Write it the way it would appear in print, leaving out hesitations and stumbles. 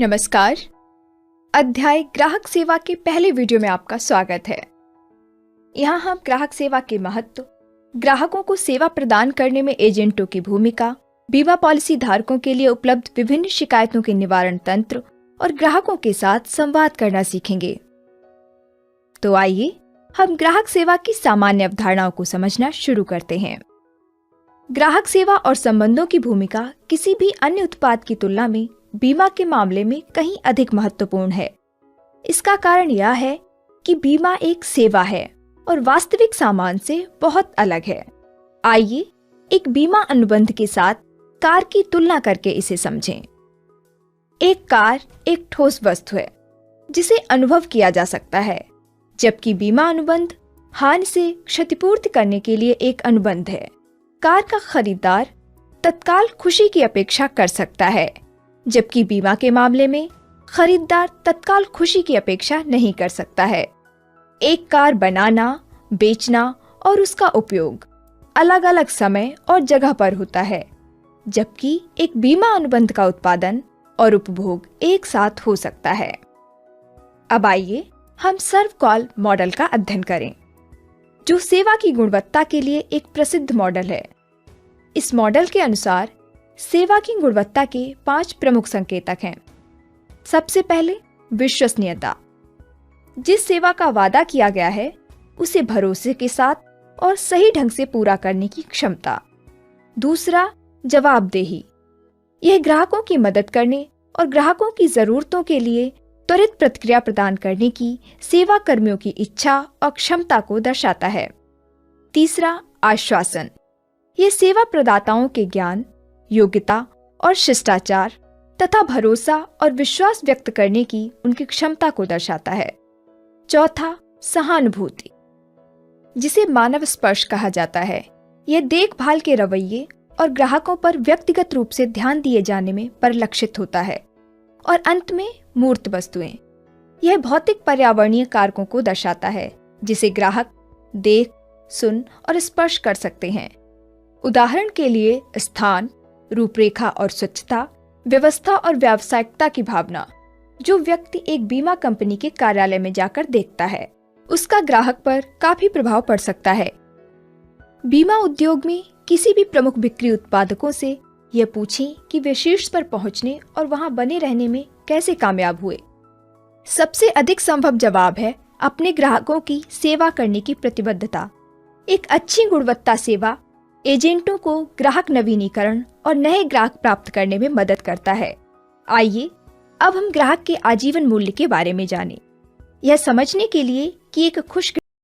नमस्कार। अध्याय ग्राहक सेवा के पहले वीडियो में आपका स्वागत है। यहाँ हम ग्राहक सेवा के महत्व, ग्राहकों को सेवा प्रदान करने में एजेंटों की भूमिका, बीमा पॉलिसी धारकों के लिए उपलब्ध विभिन्न शिकायतों के निवारण तंत्र और ग्राहकों के साथ संवाद करना सीखेंगे। तो आइए हम ग्राहक सेवा की सामान्य अवधारणाओं को समझना शुरू करते हैं। ग्राहक सेवा और संबंधों की भूमिका किसी भी अन्य उत्पाद की तुलना में बीमा के मामले में कहीं अधिक महत्वपूर्ण है। इसका कारण यह है कि बीमा एक सेवा है और वास्तविक सामान से बहुत अलग है। आइए एक बीमा अनुबंध के साथ कार की तुलना करके इसे समझें। एक कार एक ठोस वस्तु है जिसे अनुभव किया जा सकता है, जबकि बीमा अनुबंध हानि से क्षतिपूर्ति करने के लिए एक अनुबंध है। कार का खरीदार तत्काल खुशी की अपेक्षा कर सकता है, जबकि बीमा के मामले में खरीदार तत्काल खुशी की अपेक्षा नहीं कर सकता है। एक कार बनाना, बेचना और उसका उपयोग अलग अलग समय और जगह पर होता है, जबकि एक बीमा अनुबंध का उत्पादन और उपभोग एक साथ हो सकता है। अब आइए हम सर्वकॉल मॉडल का अध्ययन करें, जो सेवा की गुणवत्ता के लिए एक प्रसिद्ध मॉडल है। इस मॉडल के अनुसार सेवा की गुणवत्ता के 5 प्रमुख संकेतक हैं। सबसे पहले विश्वसनीयता। जिस सेवा का वादा किया गया है उसे भरोसे के साथ और सही ढंग से पूरा करने की क्षमता। दूसरा, जवाबदेही। यह ग्राहकों की मदद करने और ग्राहकों की जरूरतों के लिए त्वरित प्रतिक्रिया प्रदान करने की सेवा कर्मियों की इच्छा और क्षमता को दर्शाता है। तीसरा, आश्वासन। यह सेवा प्रदाताओं के ज्ञान, योग्यता और शिष्टाचार तथा भरोसा और विश्वास व्यक्त करने की उनकी क्षमता को दर्शाता है। चौथा, सहानुभूति, जिसे मानव स्पर्श कहा जाता है। यह देखभाल के रवैये और ग्राहकों पर व्यक्तिगत रूप से ध्यान दिए जाने में परिलक्षित होता है। और अंत में मूर्त वस्तुएं। यह भौतिक पर्यावरणीय कारकों को दर्शाता है जिसे ग्राहक देख, सुन और स्पर्श कर सकते हैं। उदाहरण के लिए स्थान, रूपरेखा और स्वच्छता, व्यवस्था और व्यावसायिकता की भावना। जो व्यक्ति एक बीमा कंपनी के कार्यालय में जाकर देखता है, उसका ग्राहक पर काफी प्रभाव पड़ सकता है। बीमा उद्योग में किसी भी प्रमुख बिक्री उत्पादकों से यह पूछें कि वे शीर्ष पर पहुंचने और वहां बने रहने में कैसे कामयाब हुए। सबसे अधिक संभव जवाब है अपने ग्राहकों की सेवा करने की प्रतिबद्धता। एक अच्छी गुणवत्ता सेवा एजेंटों को ग्राहक नवीनीकरण और नए ग्राहक प्राप्त करने में मदद करता है। आइए अब हम ग्राहक के आजीवन मूल्य के बारे में जानें। यह समझने के लिए कि एक खुश